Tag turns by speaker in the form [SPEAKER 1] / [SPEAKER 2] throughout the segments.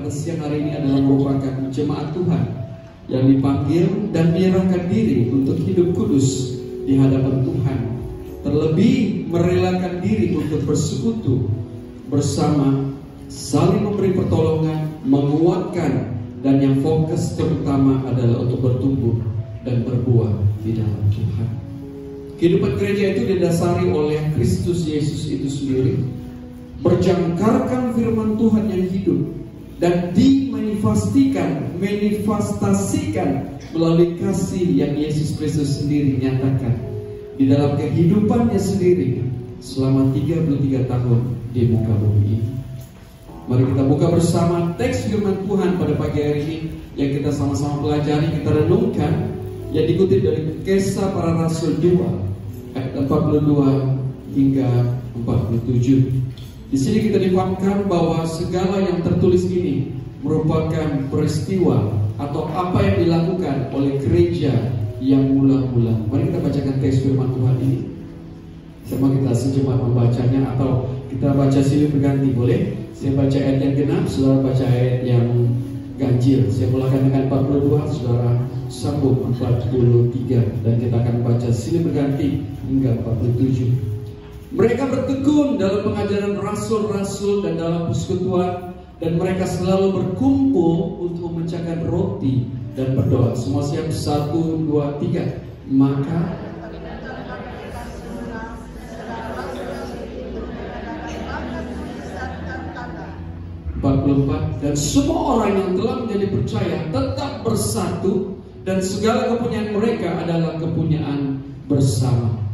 [SPEAKER 1] pada siang hari ini adalah merupakan jemaat Tuhan yang dipanggil dan menyerahkan diri untuk hidup kudus di hadapan Tuhan. Terlebih merelakan diri untuk bersekutu bersama, saling memberi pertolongan, menguatkan, dan yang fokus terutama adalah untuk bertumbuh dan berbuah di dalam Tuhan. Kehidupan gereja itu didasari oleh Kristus Yesus itu sendiri, berjangkarkan firman Tuhan yang hidup dan manifestasikan melalui kasih yang Yesus Kristus sendiri nyatakan di dalam kehidupannya sendiri selama 33 tahun di muka bumi ini. Mari kita buka bersama teks firman Tuhan pada pagi hari ini yang kita sama-sama pelajari, kita renungkan, yang dikutip dari Kisah Para Rasul 2 ayat 42 hingga 47. Di sini kita difahamkan bahwa segala yang tertulis ini merupakan peristiwa atau apa yang dilakukan oleh gereja yang mula-mula. Mari kita bacakan teks firman Tuhan ini. Sama kita sejenak membacanya atau kita baca silih berganti, boleh? Saya baca ayat yang genap, saudara baca ayat yang ganjil. Saya mulakan dengan 42, saudara sambung 43, dan kita akan baca silih berganti hingga 47. Mereka bertekun dalam pengajaran rasul-rasul dan dalam persekutuan, dan mereka selalu berkumpul untuk memecahkan roti dan berdoa. Semua siap? 1, 2, 3. Maka 44, dan semua orang yang telah menjadi percaya tetap bersatu, dan segala kepunyaan mereka adalah kepunyaan bersama.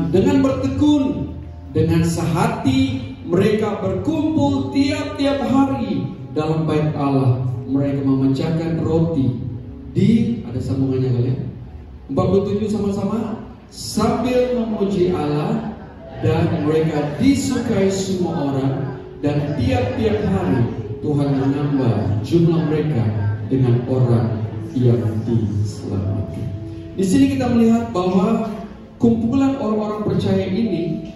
[SPEAKER 1] Dengan bertekun, dengan sehati mereka berkumpul tiap-tiap hari dalam bait Allah. Mereka memecahkan roti di, ada sambungannya kalian, 47 sama-sama, sambil memuji Allah, dan mereka disukai semua orang, dan tiap-tiap hari Tuhan menambah jumlah mereka dengan orang yang diselamatkan. Di sini kita melihat bahwa kumpulan orang-orang percaya ini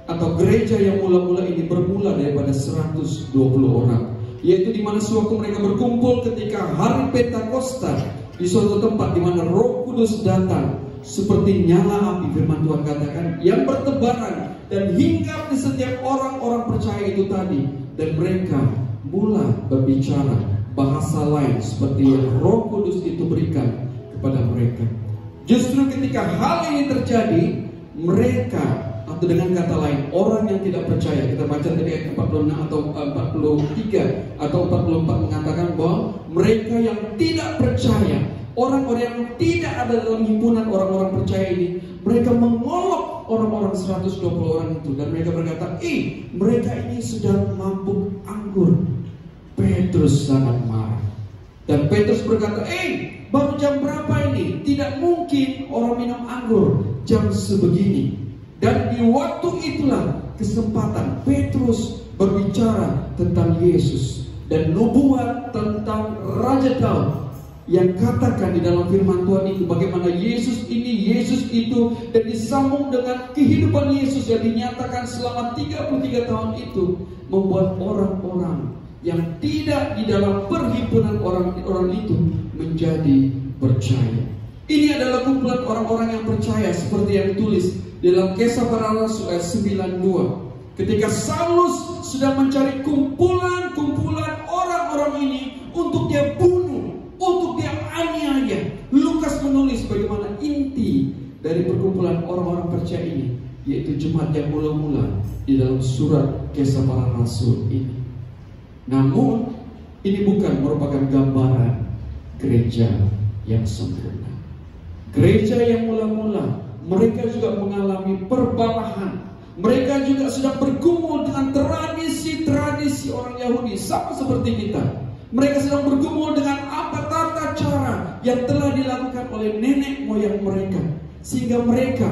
[SPEAKER 1] atau gereja yang mula-mula ini bermula daripada 120 orang, yaitu di mana sewaktu mereka berkumpul ketika hari Pentakosta di suatu tempat di mana Roh Kudus datang seperti nyala api, firman Tuhan katakan, yang bertebaran dan hinggap di setiap orang-orang percaya itu tadi, dan mereka mula berbicara bahasa lain seperti yang Roh Kudus itu berikan kepada mereka. Justru ketika hal ini terjadi, mereka, atau dengan kata lain, orang yang tidak percaya, kita baca tadi ayat 46 atau 43 atau 44 mengatakan bahwa mereka yang tidak percaya, orang-orang yang tidak ada dalam himpunan orang-orang percaya ini, mereka mengolok orang-orang 120 orang itu, dan mereka berkata, mereka ini sedang mabuk anggur. Petrus sangat marah, dan Petrus berkata, baru jam berapa ini? Tidak mungkin orang minum anggur jam sebegini. Dan di waktu itulah kesempatan Petrus berbicara tentang Yesus dan nubuat tentang Raja Daud yang katakan di dalam firman Tuhan itu bagaimana Yesus ini, Yesus itu, dan disambung dengan kehidupan Yesus yang dinyatakan selama 33 tahun itu membuat orang-orang yang tidak di dalam perhimpunan orang-orang itu menjadi percaya. Ini adalah kumpulan orang-orang yang percaya seperti yang ditulis dalam Kisah Para Rasul ayat 92. Ketika Saulus sedang mencari kumpulan-kumpulan orang-orang ini untuk dia bunuh, untuk dia aniaya, Lukas menulis bagaimana inti dari perkumpulan orang-orang percaya ini, yaitu jemaat yang mula-mula di dalam surat Kisah Para Rasul ini. Namun ini bukan merupakan gambaran gereja yang sempurna. Gereja yang mula-mula, mereka juga mengalami perbalahan. Mereka juga sedang bergumul dengan tradisi-tradisi orang Yahudi, sama seperti kita. Mereka sedang bergumul dengan apa tata cara yang telah dilakukan oleh nenek moyang mereka, sehingga mereka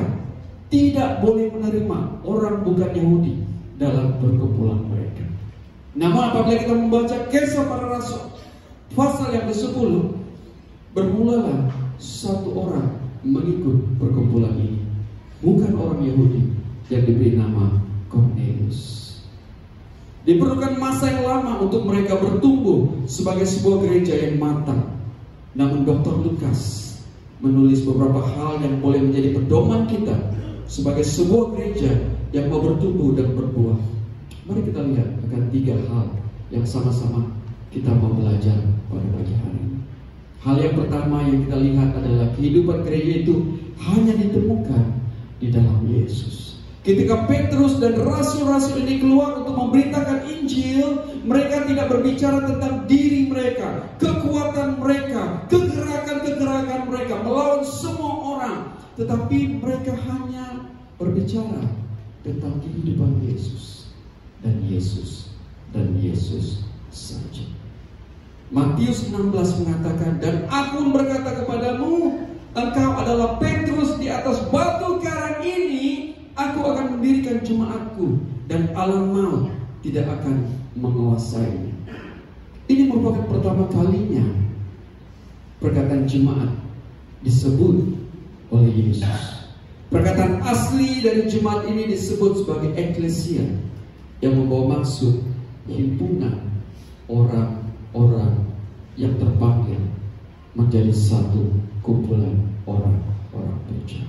[SPEAKER 1] tidak boleh menerima orang bukan Yahudi dalam perkumpulan mereka. Namun apabila kita membaca Kisah Para Rasul pasal yang ke-10, bermulalah satu orang mengikut perkumpulan ini, bukan orang Yahudi, yang diberi nama Cornelius. Diperlukan masa yang lama untuk mereka bertumbuh sebagai sebuah gereja yang matang. Namun Dr. Lukas menulis beberapa hal yang boleh menjadi pedoman kita sebagai sebuah gereja yang mau bertumbuh dan berbuah. Mari kita lihat akan 3 hal yang sama-sama kita mau belajar pada pagi hari ini. Hal yang pertama yang kita lihat adalah kehidupan gereja itu hanya ditemukan di dalam Yesus. Ketika Petrus dan rasul-rasul ini keluar untuk memberitakan Injil, mereka tidak berbicara tentang diri mereka, kekuatan mereka, kegerakan-kegerakan mereka melawan semua orang, tetapi mereka hanya berbicara tentang kehidupan Yesus dan Yesus dan Yesus saja. Matius 16 mengatakan, dan aku berkata kepadamu, engkau adalah Petrus, di atas batu karang ini aku akan mendirikan jemaatku, dan alam maut tidak akan menguasainya. Ini merupakan pertama kalinya perkataan jemaat disebut oleh Yesus. Perkataan asli dari jemaat ini disebut sebagai eklesia, yang membawa maksud himpunan orang-orang yang terpanggil menjadi satu kumpulan orang-orang percaya.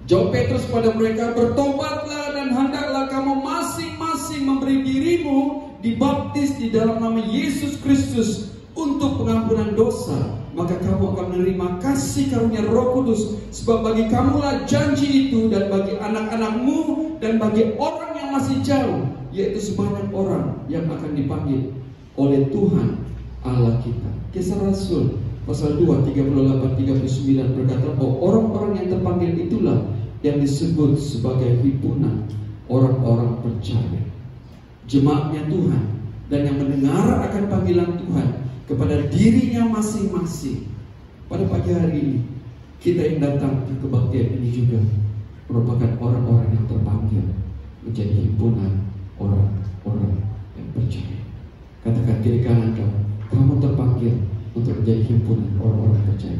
[SPEAKER 1] Jawab Petrus pada mereka, bertobatlah dan hendaklah kamu masing-masing memberi dirimu dibaptis di dalam nama Yesus Kristus untuk pengampunan dosa, maka kamu akan menerima kasih karunia Roh Kudus. Sebab bagi kamulah janji itu, dan bagi anak-anakmu, dan bagi orang yang masih jauh, yaitu sebanyak orang yang akan dipanggil oleh Tuhan Allah kita. Kisah Rasul pasal 2, 38-39 berkata bahwa orang-orang yang terpanggil itulah yang disebut sebagai himpunan orang-orang percaya, jemaatnya Tuhan, dan yang mendengar akan panggilan Tuhan kepada dirinya masing-masing. Pada pagi hari ini, kita yang datang ke kebaktian ini juga merupakan orang-orang yang terpanggil menjadi himpunan orang-orang yang percaya. Katakan kiri kanan kamu terpanggil untuk menjadi himpunan orang-orang percaya.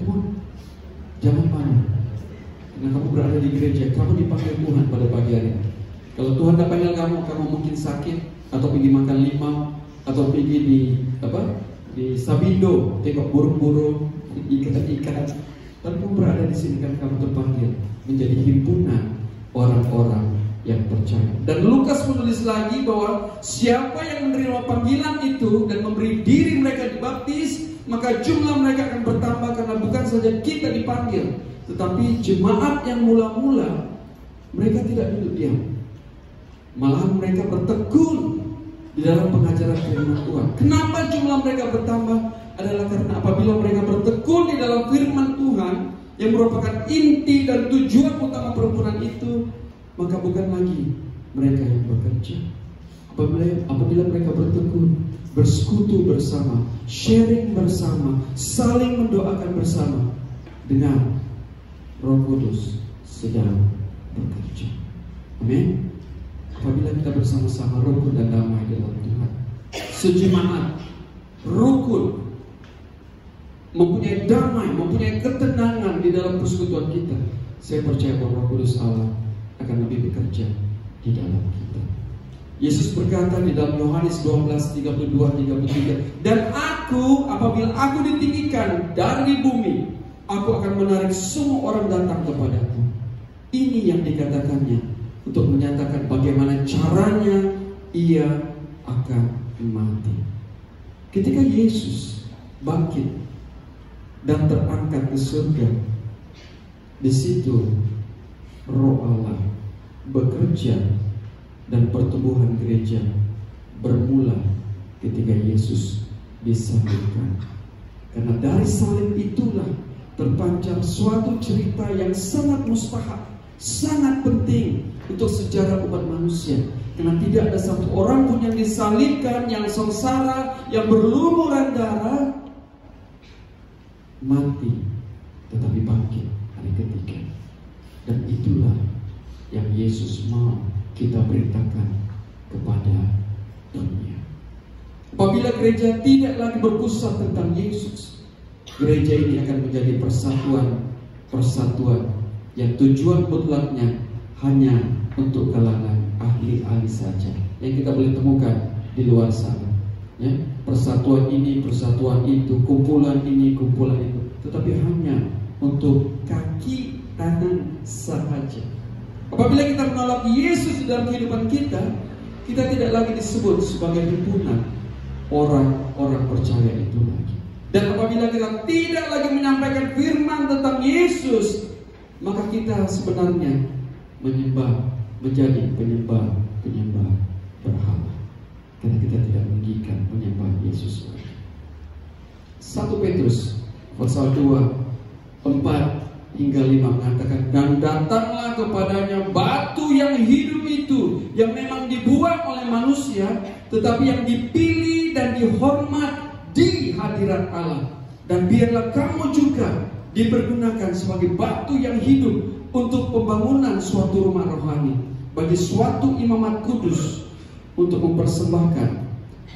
[SPEAKER 1] Jangan malu, karena kamu berada di gereja, kamu dipanggil Tuhan pada pagi hari ini. Kalau Tuhan tidak panggil kamu mungkin sakit, atau pergi makan limau, atau pergi di Sabindo tengok burung-burung, ikan-ikan. Tapi kamu berada di sini kan kamu terpanggil menjadi himpunan orang-orang yang percaya. Dan Lukas menulis lagi bahwa siapa yang menerima panggilan itu dan memberi diri mereka dibaptis, maka jumlah mereka akan bertambah, karena bukan saja kita dipanggil, tetapi jemaat yang mula-mula mereka tidak duduk diam, malahan mereka bertekun di dalam pengajaran firman Tuhan. Kenapa jumlah mereka bertambah? Adalah karena apabila mereka bertekun di dalam firman Tuhan yang merupakan inti dan tujuan utama perhimpunan itu, maka bukan lagi mereka yang bekerja. Apabila mereka bertekun, bersekutu bersama, sharing bersama, saling mendoakan bersama, dengan Roh Kudus sedang bekerja. Amin. Apabila kita bersama-sama rukun dan damai dalam Tuhan, sejemaat rukun, mempunyai damai, mempunyai ketenangan di dalam persekutuan kita, saya percaya bahwa Roh Kudus Allah akan lebih bekerja di dalam kita. Yesus berkata di dalam Yohanes 12:32-33, dan apabila aku ditinggikan dari bumi, aku akan menarik semua orang datang kepadaku. Ini yang dikatakannya untuk menyatakan bagaimana caranya ia akan mati. Ketika Yesus bangkit dan terangkat ke surga, di situ Roh Allah bekerja, dan pertumbuhan gereja bermula ketika Yesus disalibkan. Karena dari salib itulah terpancar suatu cerita yang sangat mustahak, sangat penting untuk sejarah umat manusia. Karena tidak ada satu orang pun yang disalibkan, yang sengsara, yang berlumuran darah, mati, tetapi bangkit hari ketiga. Dan itulah yang Yesus mau kita beritakan kepada dunia. Apabila gereja tidak lagi berpusat tentang Yesus, gereja ini akan menjadi persatuan yang tujuan mutlaknya hanya untuk kalangan ahli-ahli saja, yang kita boleh temukan di luar sana. Ya, persatuan ini, persatuan itu, kumpulan ini, kumpulan itu, tetapi hanya untuk kaki tangan sahaja. Apabila kita menolak Yesus di dalam kehidupan kita, kita tidak lagi disebut sebagai himpunan orang-orang percaya itu lagi. Dan apabila kita tidak lagi menyampaikan firman tentang Yesus, maka kita sebenarnya menjadi penyembah berhala, karena kita tidak meninggikan penyembah Yesus. 1 Petrus pasal 2 4 hingga 5 mengatakan, dan datanglah kepadanya batu yang hidup itu, yang memang dibuang oleh manusia, tetapi yang dipilih dan dihormat di hadirat Allah. Dan biarlah kamu juga dipergunakan sebagai batu yang hidup untuk pembangunan suatu rumah rohani, bagi suatu imamat kudus, untuk mempersembahkan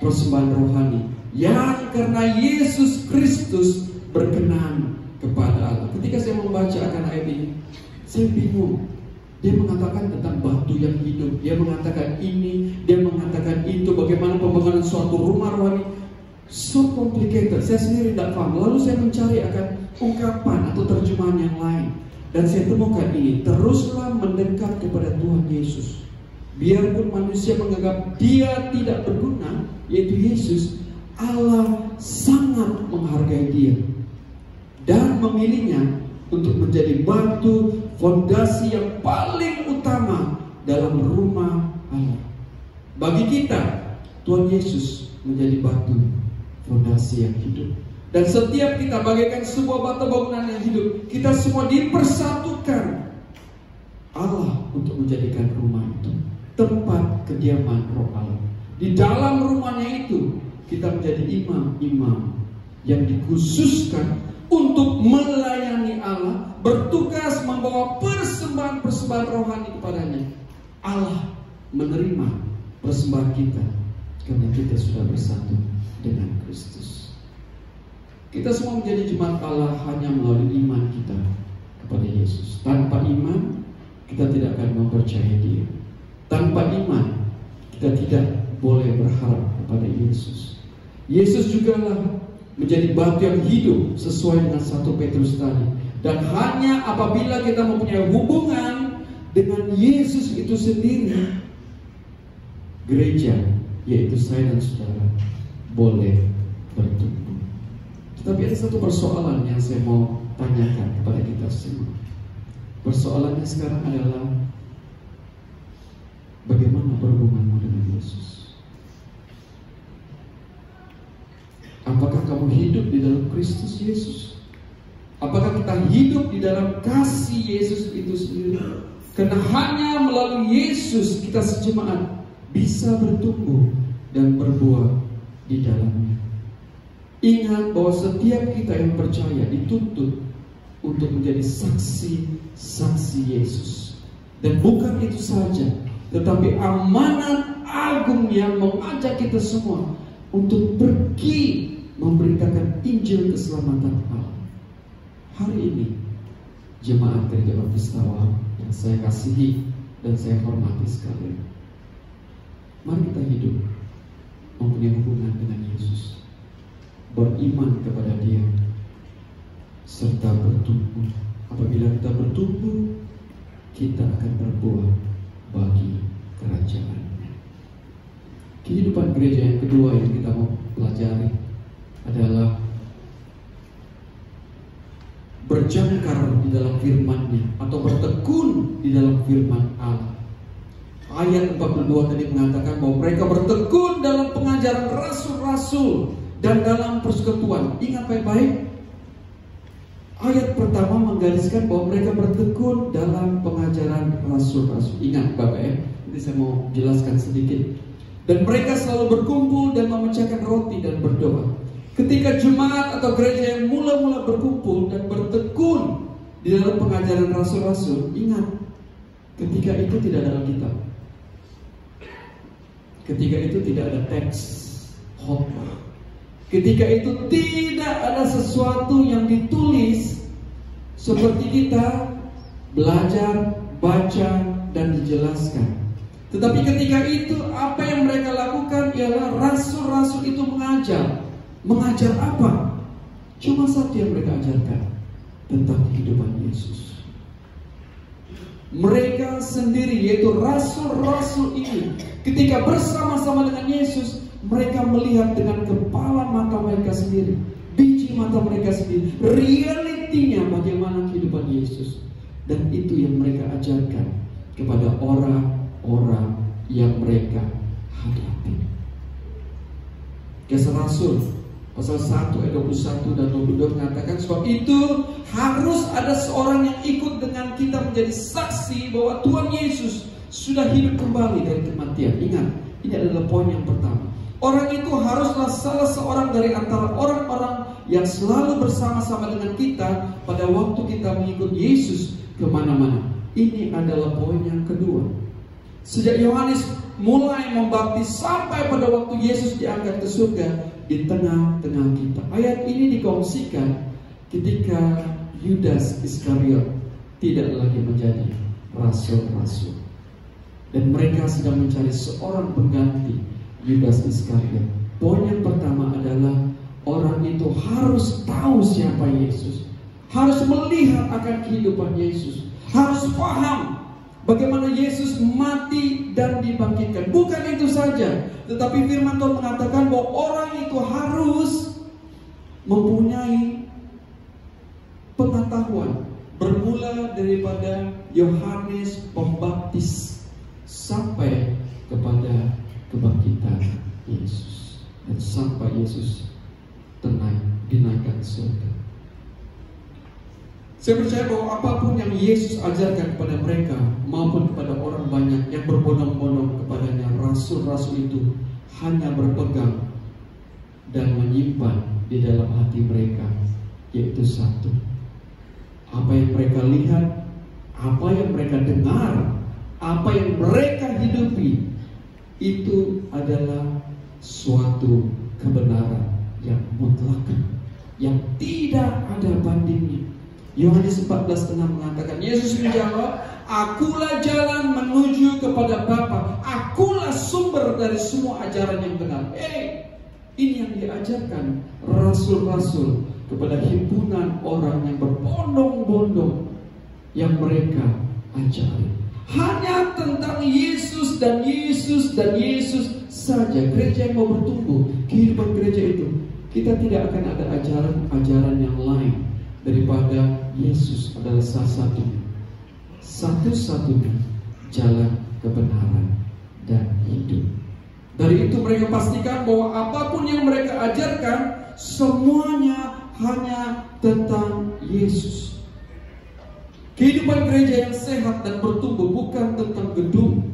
[SPEAKER 1] persembahan rohani yang karena Yesus Kristus berkenan kepada Allah. Ketika saya membaca akan ayat ini, saya bingung. Dia mengatakan tentang batu yang hidup, dia mengatakan ini, dia mengatakan itu, bagaimana pembangunan suatu rumah rohani. So complicated, saya sendiri tidak paham. Lalu saya mencari akan ungkapan atau terjemahan yang lain, dan saya temukan ini: teruslah mendekat kepada Tuhan Yesus, biarpun manusia menganggap dia tidak berguna, yaitu Yesus, Allah sangat menghargai dia dan memilihnya untuk menjadi batu fondasi yang paling utama dalam rumah Allah. Bagi kita, Tuhan Yesus menjadi batu fondasi yang hidup. Dan setiap kita bagaikan sebuah batu bangunan yang hidup. Kita semua dipersatukan Allah untuk menjadikan rumah itu tempat kediaman Roh Allah. Di dalam rumahnya itu, kita menjadi imam-imam yang dikhususkan untuk melayani Allah, bertugas membawa persembahan-persembahan rohani kepadanya. Allah menerima persembahan kita karena kita sudah bersatu dengan Kristus. Kita semua menjadi jemaat Allah hanya melalui iman kita kepada Yesus. Tanpa iman, kita tidak akan mempercayai Dia. Tanpa iman, kita tidak boleh berharap kepada Yesus. Yesus jugalah menjadi batu yang hidup sesuai dengan 1 Petrus tadi. Dan hanya apabila kita mempunyai hubungan dengan Yesus itu sendiri, gereja, yaitu saya dan saudara, boleh bertumbuh. Tetapi ada satu persoalan yang saya mau tanyakan kepada kita semua. Persoalannya sekarang adalah, bagaimana berhubunganmu dengan Yesus? Apakah kamu hidup di dalam Kristus Yesus? Apakah kita hidup di dalam kasih Yesus itu sendiri? Karena hanya melalui Yesus kita sejemaat bisa bertumbuh dan berbuah di dalamnya. Ingat bahwa setiap kita yang percaya dituntut untuk menjadi saksi-saksi Yesus. Dan bukan itu saja, tetapi amanat agung yang mengajak kita semua untuk pergi memberitakan Injil keselamatan Allah. Hari ini, jemaat Gereja Baptis Tawar yang saya kasihi dan saya hormati sekalian, mari kita hidup mempunyai hubungan dengan Yesus, beriman kepada Dia, serta bertumbuh. Apabila kita bertumbuh, kita akan berbuah bagi kerajaan-Nya. Kehidupan gereja yang kedua yang kita mau pelajari adalah berjangkar di dalam firman-Nya atau bertekun di dalam firman Allah. Ayat 42 tadi mengatakan bahwa mereka bertekun dalam pengajaran rasul-rasul dan dalam persekutuan. Ingat baik-baik, ayat pertama menggariskan bahwa mereka bertekun dalam pengajaran rasul-rasul. Ingat Bapak ya, ini saya mau jelaskan sedikit. Dan mereka selalu berkumpul dan memecahkan roti dan berdoa. Ketika jemaat atau gereja yang mula-mula berkumpul dan bertekun di dalam pengajaran rasul-rasul, ingat, ketika itu tidak ada Alkitab. Ketika itu tidak ada teks khotbah. Ketika itu tidak ada sesuatu yang ditulis seperti kita belajar, baca, dan dijelaskan. Tetapi ketika itu apa yang mereka lakukan ialah rasul-rasul itu mengajar. Mengajar apa? Cuma satu yang mereka ajarkan, tentang kehidupan Yesus. Mereka sendiri, yaitu rasul-rasul ini, ketika bersama-sama dengan Yesus, mereka melihat dengan kepala mata mereka sendiri, biji mata mereka sendiri, realitinya bagaimana kehidupan Yesus. Dan itu yang mereka ajarkan kepada orang-orang yang mereka hadapi. Kisah Rasul pasal 1 ayat 21 dan 22 mengatakan, sebab itu harus ada seorang yang ikut dengan kita menjadi saksi bahwa Tuhan Yesus sudah hidup kembali dari kematian. Ingat, ini adalah poin yang pertama. Orang itu haruslah salah seorang dari antara orang-orang yang selalu bersama-sama dengan kita pada waktu kita mengikut Yesus kemana-mana. Ini adalah poin yang kedua. Sejak Yohanes mulai membaptis sampai pada waktu Yesus diangkat ke surga, di tengah-tengah kita. Ayat ini dikongsikan ketika Yudas Iskariot tidak lagi menjadi rasul-rasul, dan mereka sedang mencari seorang pengganti Yudas Iskariot. Poin yang pertama adalah orang itu harus tahu siapa Yesus, harus melihat akan kehidupan Yesus, harus paham bagaimana Yesus mati dan dibangkitkan. Bukan itu saja, tetapi firman Tuhan mengatakan bahwa orang itu harus mempunyai pengetahuan bermula daripada Yohanes Pembaptis sampai kepada kebangkitan Yesus, dan sampai Yesus dinaikkan ke surga. Saya percaya bahwa apapun yang Yesus ajarkan kepada mereka maupun kepada orang banyak yang berbondong-bondong kepadanya, rasul-rasul itu hanya berpegang dan menyimpan di dalam hati mereka, yaitu satu: apa yang mereka lihat, apa yang mereka dengar, apa yang mereka hidupi, itu adalah suatu kebenaran yang mutlak, yang tidak ada bandingnya. Yohanes 14:6 mengatakan, Yesus menjawab, akulah jalan menuju kepada Bapa, akulah sumber dari semua ajaran yang benar. Ini yang diajarkan rasul-rasul kepada himpunan orang yang berbondong-bondong, yang mereka ajari hanya tentang Yesus dan Yesus dan Yesus saja. Gereja yang mau bertumbuh, kehidupan gereja itu, kita tidak akan ada ajaran-ajaran yang lain daripada Yesus adalah satu-satunya jalan kebenaran dan hidup. Dari itu mereka pastikan bahwa apapun yang mereka ajarkan, semuanya hanya tentang Yesus. Kehidupan gereja yang sehat dan bertumbuh bukan tentang gedung.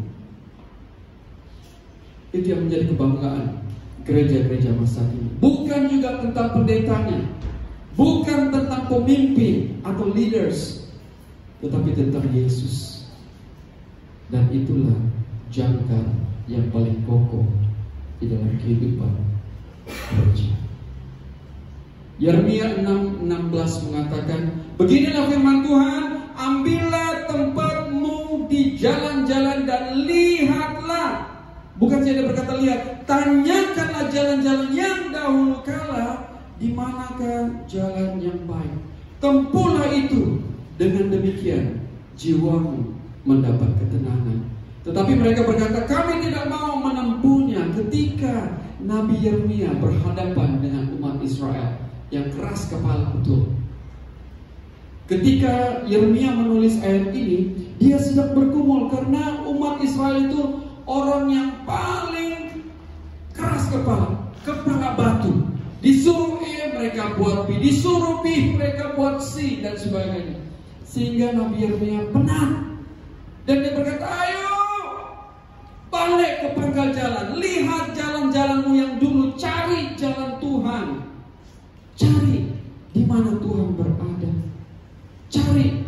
[SPEAKER 1] Itu yang menjadi kebanggaan gereja-gereja masa kini. Bukan juga tentang pendetanya, bukan tentang pemimpin atau leaders, tetapi tentang Yesus. Dan itulah jangkar yang paling kokoh di dalam kehidupan gereja. Yeremia 6:16 mengatakan, beginilah firman Tuhan, ambillah tempatmu di jalan-jalan dan lihatlah. Bukan saya berkata lihat, tanyakanlah jalan-jalan yang dahulu kala, di manakah jalan yang baik. Tempuhlah itu, dengan demikian jiwamu mendapat ketenangan. Tetapi mereka berkata, kami tidak mau menempuhnya. Ketika Nabi Yeremia berhadapan dengan umat Israel yang keras kepala betul, ketika Yeremia menulis ayat ini, dia sedang bergumul karena umat Israel itu orang yang paling keras kepala batu. Disuruh A mereka buat B, disuruh B mereka buat C, dan sebagainya. Sehingga Nabi Yeremia penat, dan dia berkata, ayo balik ke pangkal jalan, lihat jalan-jalanmu yang dulu, cari jalan Tuhan, cari di mana Tuhan berada, cari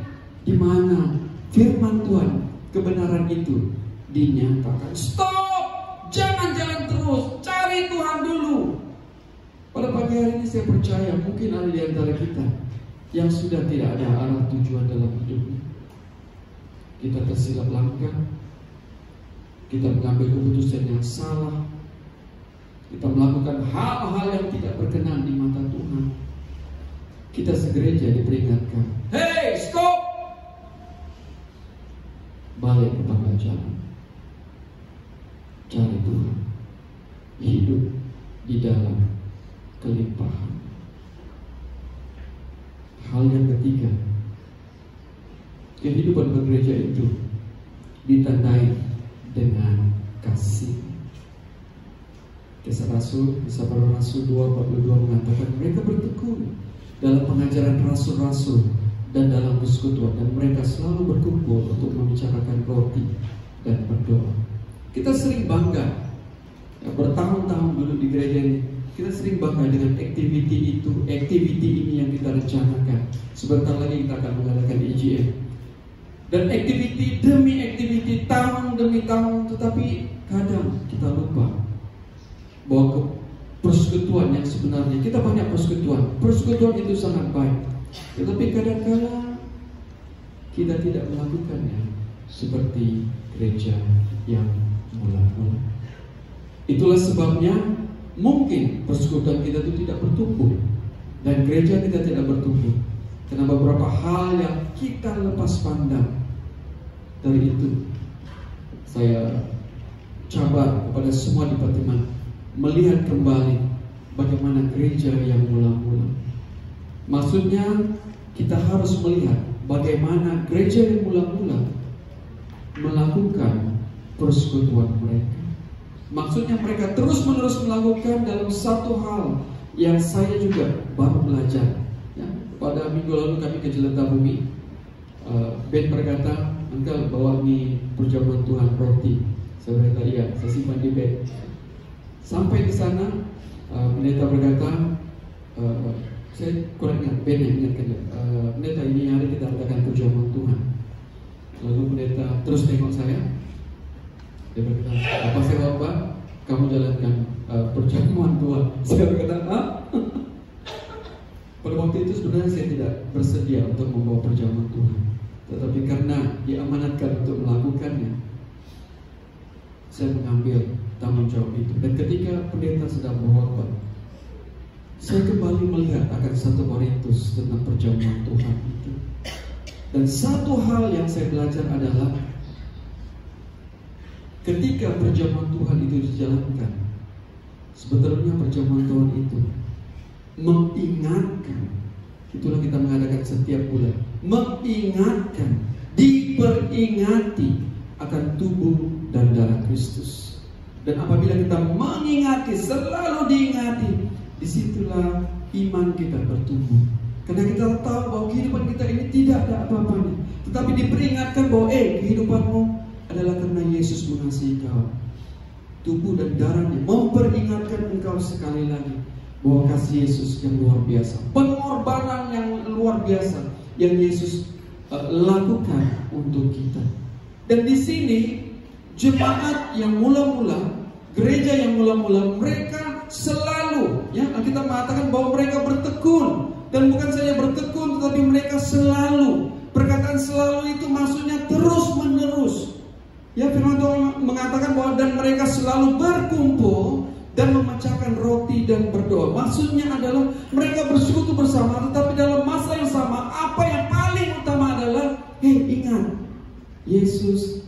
[SPEAKER 1] di mana firman Tuhan, kebenaran itu dinyatakan. Stop, jangan jalan terus, cari Tuhan dulu. Pada pagi saya percaya mungkin ada di antara kita yang sudah tidak ada arah tujuan dalam hidupnya. Kita tersilap langkah, kita mengambil keputusan yang salah, kita melakukan hal-hal yang tidak berkenan di mata Tuhan. Kita segereja diperingatkan, hey, stop! Balik kepada jalan, cari Tuhan, hidup di dalam kelimpahan. Hal yang ketiga, kehidupan bergereja itu ditandai dengan kasih. Kisah para Rasul 2:42 mengatakan mereka bertekun dalam pengajaran rasul-rasul dan dalam persekutuan, dan mereka selalu berkumpul untuk membicarakan roti dan berdoa. Kita sering bangga, ya, bertahun-tahun dulu di gereja ini, kita sering bangga dengan activity ini yang kita rencanakan. Sebentar lagi kita akan mengadakan EGM. Dan activity demi activity, tahun demi tahun, tetapi kadang kita lupa bahwa persekutuan yang sebenarnya, kita banyak persekutuan itu sangat baik, tetapi kadang-kadang kita tidak melakukannya seperti gereja yang mula-mula. Itulah sebabnya mungkin persekutuan kita itu tidak bertumbuh dan gereja kita tidak bertumbuh karena beberapa hal yang kita lepas pandang. Dari itu saya cabar kepada semua di Patiman melihat kembali bagaimana gereja yang mula-mula. Maksudnya kita harus melihat bagaimana gereja yang mula-mula melakukan persekutuan mereka. Maksudnya mereka terus-menerus melakukan dalam satu hal yang saya juga baru belajar. Ya, pada minggu lalu kami ke Jelenta Bumi. Ben berkata, engkau bawa nih perjamuan Tuhan roti. Saya berkata iya, saya simpan di bag. Sampai di sana, pendeta berkata, saya kurang ingat, Ben yang ingatkan, pendeta ini hari kita adakan perjamuan Tuhan. Lalu pendeta terus tengok saya. Dia berkata, apa saya bapak? Kamu jalankan perjamuan Tuhan. Saya berkata, ah? Pada waktu itu sebenarnya saya tidak bersedia untuk membawa perjamuan Tuhan, tetapi karena diamanatkan untuk melakukannya, saya mengambil tanggung jawab itu. Dan ketika pendeta sedang berkhotbah, saya kembali melihat akan 1 Korintus tentang perjamuan Tuhan itu. Dan satu hal yang saya belajar adalah ketika perjamuan Tuhan itu dijalankan, sebetulnya perjamuan Tuhan itu mengingatkan, itulah kita mengadakan setiap bulan, mengingatkan, diperingati akan tubuh dan darah Kristus. Dan apabila kita mengingati, selalu diingati, disitulah iman kita bertumbuh. Karena kita tahu bahwa kehidupan kita ini tidak ada apa-apanya, tetapi diperingatkan bahwa kehidupanmu adalah karena Yesus mengasihi kau. Tubuh dan darahnya memperingatkan engkau sekali lagi bahwa kasih Yesus yang luar biasa, pengorbanan yang luar biasa yang Yesus lakukan untuk kita. Dan di sini jemaat yang mula-mula, gereja yang mula-mula, mereka selalu, ya, kita mengatakan bahwa mereka bertekun, dan bukan saja bertekun, tetapi mereka selalu. Perkataan selalu itu maksudnya terus menerus. Ya, firman Tuhan mengatakan bahwa dan mereka selalu berkumpul dan memecahkan roti dan berdoa. Maksudnya adalah mereka bersekutu bersama, tetapi dalam masa yang sama, apa yang paling utama adalah, ingat, Yesus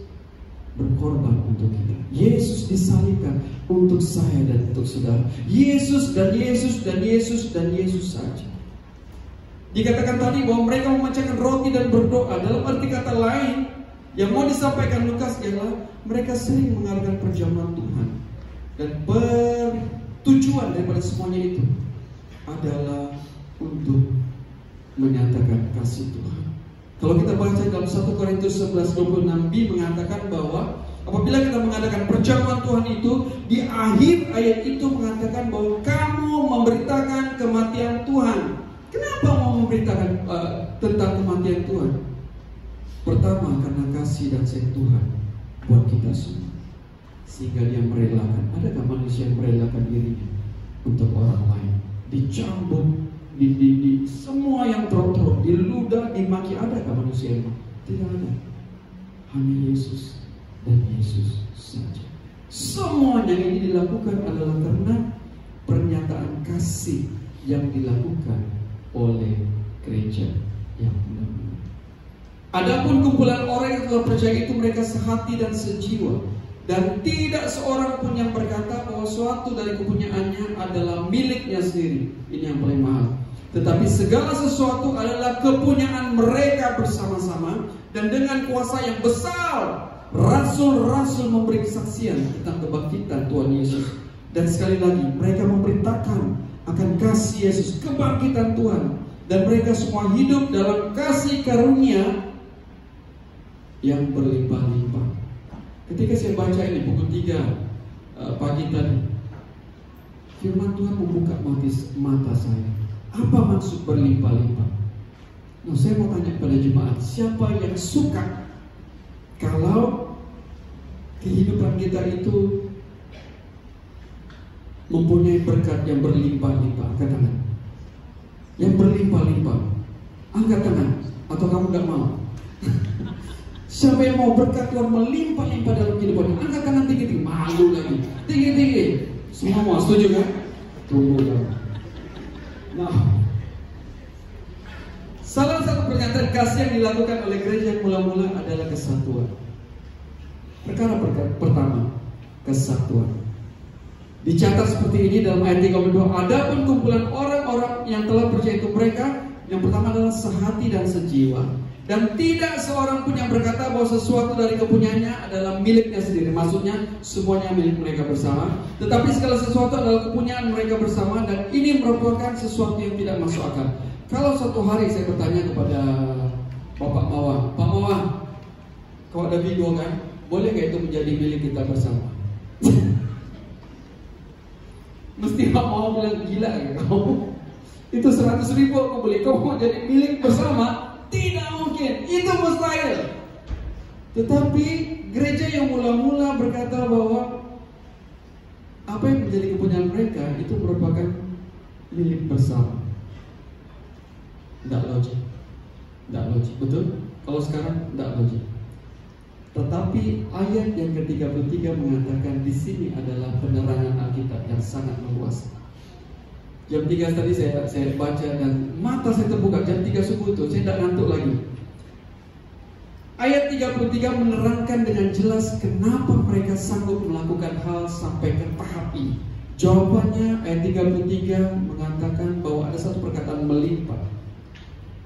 [SPEAKER 1] berkorban untuk kita. Yesus disalibkan untuk saya dan untuk saudara. Yesus dan Yesus dan Yesus dan Yesus saja. Dikatakan tadi bahwa mereka memecahkan roti dan berdoa. Dalam arti kata lain, yang mau disampaikan Lukas adalah mereka sering mengadakan perjamuan Tuhan. Dan tujuan daripada semuanya itu adalah untuk menyatakan kasih Tuhan. Kalau kita baca dalam 1 Korintus 11:26b mengatakan bahwa apabila kita mengadakan perjamuan Tuhan itu, di akhir ayat itu mengatakan bahwa kamu memberitakan kematian Tuhan. Kenapa mau memberitakan tentang kematian Tuhan? Pertama, karena kasih dan sayang Tuhan buat kita semua, sehingga dia merelakan. Adakah manusia yang merelakan dirinya untuk orang lain? dicambuk, semua yang teruk-teruk, diludah, dimaki. Adakah manusia yang tidak ada? Hanya Yesus dan Yesus saja. Semuanya ini dilakukan adalah karena pernyataan kasih yang dilakukan oleh gereja yang benar. Adapun kumpulan orang yang telah percaya itu, mereka sehati dan sejiwa, dan tidak seorang pun yang berkata bahwa suatu dari kepunyaannya adalah miliknya sendiri. Ini yang paling mahal. Tetapi segala sesuatu adalah kepunyaan mereka bersama-sama, dan dengan kuasa yang besar rasul-rasul memberi kesaksian tentang kebangkitan Tuhan Yesus. Dan sekali lagi mereka memberitakan akan kasih Yesus, kebangkitan Tuhan, dan mereka semua hidup dalam kasih karunia yang berlimpah-limpah. Ketika saya baca ini pukul 3 pagi tadi, firman Tuhan membuka mata saya. Apa maksud berlimpah-limpah? Nah, saya mau tanya pada jemaat, siapa yang suka kalau kehidupan kita itu mempunyai berkat yang berlimpah-limpah? Angkat tangan. Yang berlimpah-limpah, angkat tangan. Atau kamu gak mau? Siapa yang mau berkat Tuhan melimpah-limpah dalam kehidupan? Angkat tangan tinggi-tinggi. Malu lagi. Tinggi-tinggi. Semua mau, setuju kan? Tunggu kan. Nah, salah satu pernyataan kasih yang dilakukan oleh gereja yang mula-mula adalah kesatuan. Perkara pertama, kesatuan. Dicatat seperti ini dalam ayat 32. Adapun kumpulan orang-orang yang telah percaya itu, mereka yang pertama adalah sehati dan sejiwa, dan tidak seorang pun yang berkata bahwa sesuatu dari kepunyaannya adalah miliknya sendiri. Maksudnya semuanya milik mereka bersama, tetapi segala sesuatu adalah kepunyaan mereka bersama, dan ini merupakan sesuatu yang tidak masuk akal. Kalau suatu hari saya bertanya kepada Bapak Mawar, Pak Mawar, kalau ada video kan, boleh gak itu menjadi milik kita bersama? Mesti Pak Mawar bilang, gila ya kamu, itu 100.000 aku beli, kamu mau jadi milik bersama? Tidak mungkin, itu mustahil. Tetapi gereja yang mula-mula berkata bahwa apa yang menjadi kepunyaan mereka itu merupakan milik bersama. Tidak logik, betul? Kalau sekarang tidak logik. Tetapi ayat yang ke-33 mengatakan di sini adalah penerangan Alkitab yang sangat meluas. Jam 3 tadi saya baca dan mata saya terbuka. Jam 3 subuh itu saya tidak ngantuk lagi. Ayat 33 menerangkan dengan jelas kenapa mereka sanggup melakukan hal sampai ke tahap ini. Jawabannya ayat 33 mengatakan bahwa ada satu perkataan melimpah.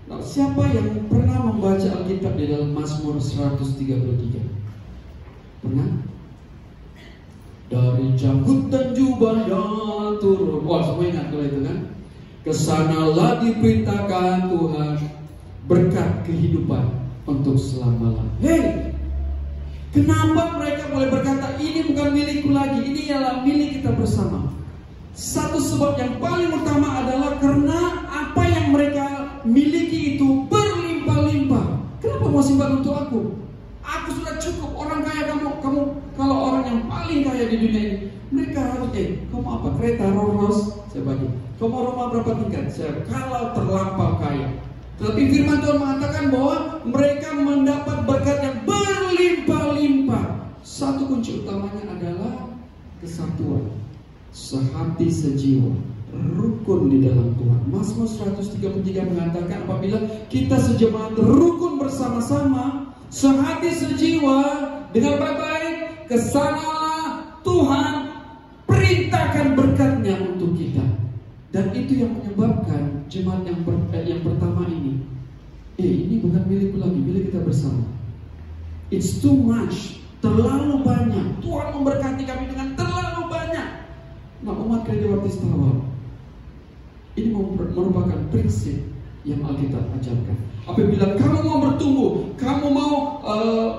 [SPEAKER 1] Nah, siapa yang pernah membaca Alkitab di dalam Mazmur 133? Pernah? Dari janggut dan jubahnya turun. Wah, semua ingat kalau itu kan? Kesanalah diperintahkan Tuhan berkat kehidupan untuk selama-lamanya. Hei, kenapa mereka boleh berkata ini bukan milikku lagi, ini adalah milik kita bersama? Satu sebab yang paling utama adalah karena apa yang mereka miliki itu berlimpah-limpah. Kenapa mau simpan untuk aku? Aku sudah cukup. Orang kaya kamu kalau orang yang paling kaya di dunia ini, mereka harus kamu apa? Kereta Rolls saya bagi. Kamu rumah berapa tingkat? Saya kalau terlampau kaya. Tetapi firman Tuhan mengatakan bahwa mereka mendapat berkat yang berlimpah-limpah. Satu kunci utamanya adalah kesatuan, sehati sejiwa, rukun di dalam Tuhan. Mazmur 133 mengatakan apabila kita sejemaat rukun bersama-sama, sehati sejiwa, dengan baik-baik, kesanalah Tuhan perintahkan berkatnya untuk kita. Dan itu yang menyebabkan jemaat yang pertama ini, ini bukan milikku lagi, milik kita bersama. It's too much, terlalu banyak. Tuhan memberkati kami dengan terlalu banyak. Nah, umat gereja baptis Tawau, ini merupakan prinsip yang Alkitab ajarkan. Apabila kamu mau bertumbuh, kamu mau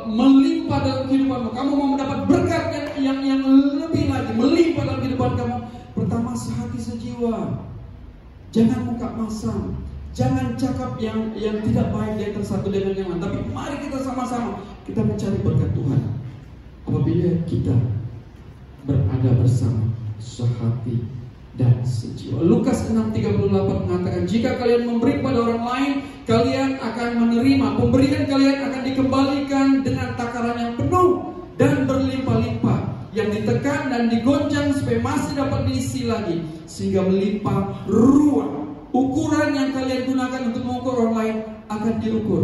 [SPEAKER 1] melimpah dalam kehidupanmu, kamu mau mendapat berkat yang lebih lagi, melimpah dalam kehidupan kamu, pertama sehati sejiwa. Jangan muka masam, jangan cakap yang tidak baik di antara satu dengan yang lain. Tapi mari kita sama-sama kita mencari berkat Tuhan. Apabila kita berada bersama, sehati dan sejiwa. Lukas 6:38 mengatakan, jika kalian memberi pada orang lain, kalian akan menerima. Pemberian kalian akan dikembalikan dengan takaran yang penuh dan berlimpah-limpah, yang ditekan dan digoncang supaya masih dapat diisi lagi, sehingga melimpah ruah. Ukuran yang kalian gunakan untuk mengukur orang lain akan diukur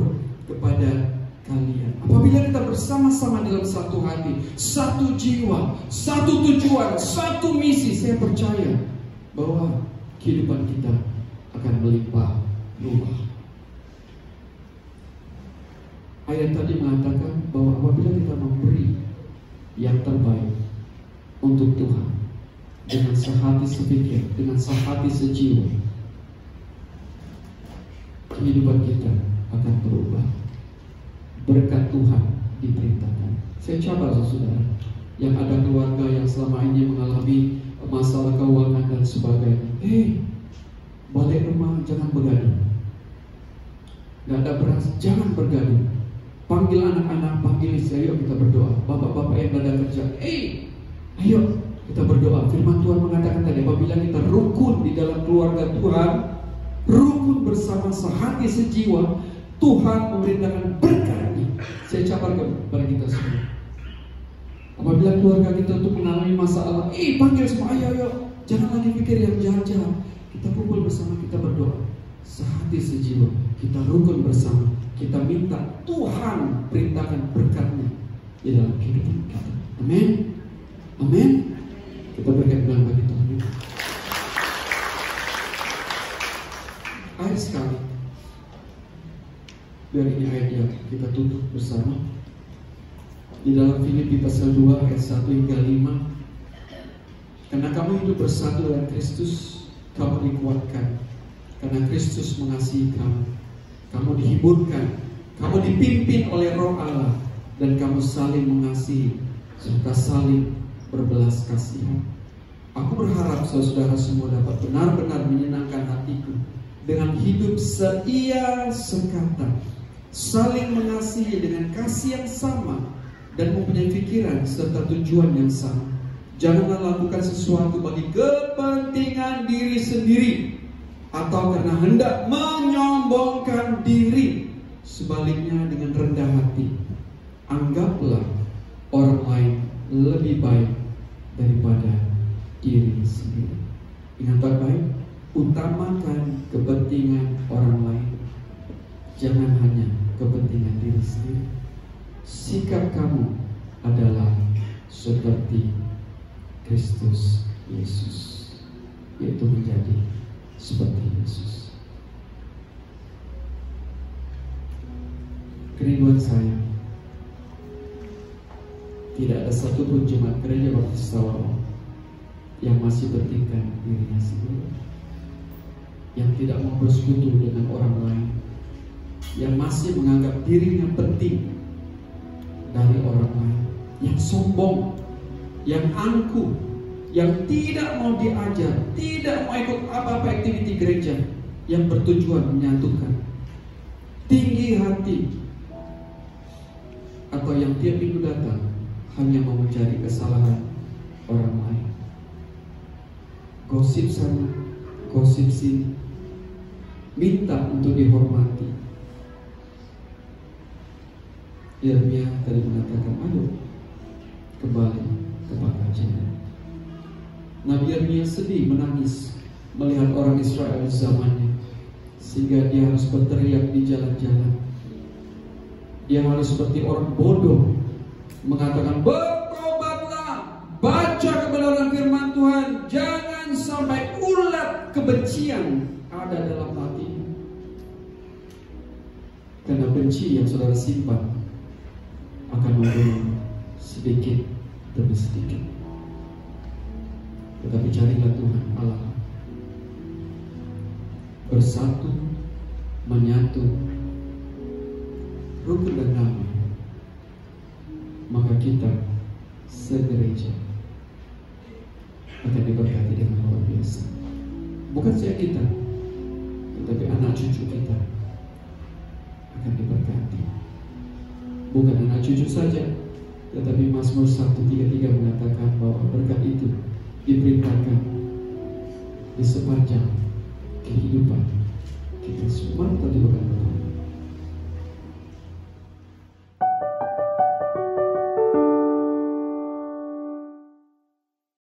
[SPEAKER 1] kepada kalian. Apabila kita bersama-sama dalam satu hati, satu jiwa, satu tujuan, satu misi, saya percaya bahwa kehidupan kita akan melimpah ruah. Ayat tadi mengatakan bahwa apabila kita memberi yang terbaik untuk Tuhan dengan sehati sepikir, dengan sehati sejiwa, kehidupan kita akan berubah. Berkat Tuhan diperintahkan. Saya cabar saudara yang ada keluarga yang selama ini mengalami masalah keuangan dan sebagainya. Balik rumah jangan bergaduh. Gak ada beras, jangan bergaduh. Panggil anak-anak, panggil istri, ayo kita berdoa. Bapak-bapak yang ada kerja, ayo kita berdoa. Firman Tuhan mengatakan tadi, apabila kita rukun di dalam keluarga Tuhan, rukun bersama sehati sejiwa, Tuhan memerintahkan berkat-Nya. Saya cabar kepada kita semua. Apabila keluarga kita untuk mengalami masalah, panggil semua, ayo, jangan lagi pikir yang jahat-jahat. Kita kumpul bersama, kita berdoa, sehati sejiwa, kita rukun bersama. Kita minta Tuhan perintahkan berkat-Nya di dalam kehidupan kita. Amin. Amin. Kita berkat dalam bagi Tuhan. Akhir sekali, biar ini ayat yang kita tutup bersama. Di dalam Filipi pasal 2 ayat 1 hingga 5. Karena kamu hidup bersatu dengan Kristus, kamu dikuatkan. Karena Kristus mengasihi kamu. Kamu dihiburkan, kamu dipimpin oleh Roh Allah, dan kamu saling mengasihi serta saling berbelas kasihan. Aku berharap saudara semua dapat benar-benar menyenangkan hatiku dengan hidup setia sekata, saling mengasihi dengan kasih yang sama, dan mempunyai pikiran serta tujuan yang sama. Janganlah lakukan sesuatu bagi kepentingan diri sendiri atau karena hendak menyombongkan diri. Sebaliknya, dengan rendah hati anggaplah orang lain lebih baik daripada diri sendiri. Ingat baik-baik, utamakan kepentingan orang lain, jangan hanya kepentingan diri sendiri. Sikap kamu adalah seperti Kristus Yesus, yaitu menjadi seperti Yesus. Kerinduan saya, tidak ada satupun jemaat gereja Baptis Tawau yang masih bertingkah dirinya sendiri, yang tidak mau bersekutu dengan orang lain, yang masih menganggap dirinya penting dari orang lain, yang sombong, yang angkuh, yang tidak mau diajar, tidak mau ikut apa-apa aktiviti gereja, yang bertujuan menyatukan, tinggi hati, atau yang tiap minggu datang hanya mau mencari kesalahan orang lain, gosip sana, gosip sini, minta untuk dihormati. Yeremia tadi mengatakan, ayo kembali kepada Tuhan. Nabi Yeremia sedih, menangis melihat orang Israel zamannya, sehingga dia harus berteriak di jalan-jalan. Dia harus seperti orang bodoh mengatakan, bertobatlah, baca kebenaran firman Tuhan, jangan sampai ulat kebencian ada dalam hati. Karena benci yang saudara simpan akan membunuh sedikit demi sedikit. Tetapi carilah Tuhan Allah, bersatu, menyatu, rukun dan damai, maka kita segereja akan diberkati dengan luar biasa. Bukan saja kita, tetapi anak cucu kita akan diberkati. Bukan anak cucu saja, tetapi Mazmur 1:33 mengatakan bahwa berkat itu diperintahkan di sepanjang kehidupan kita semua tadi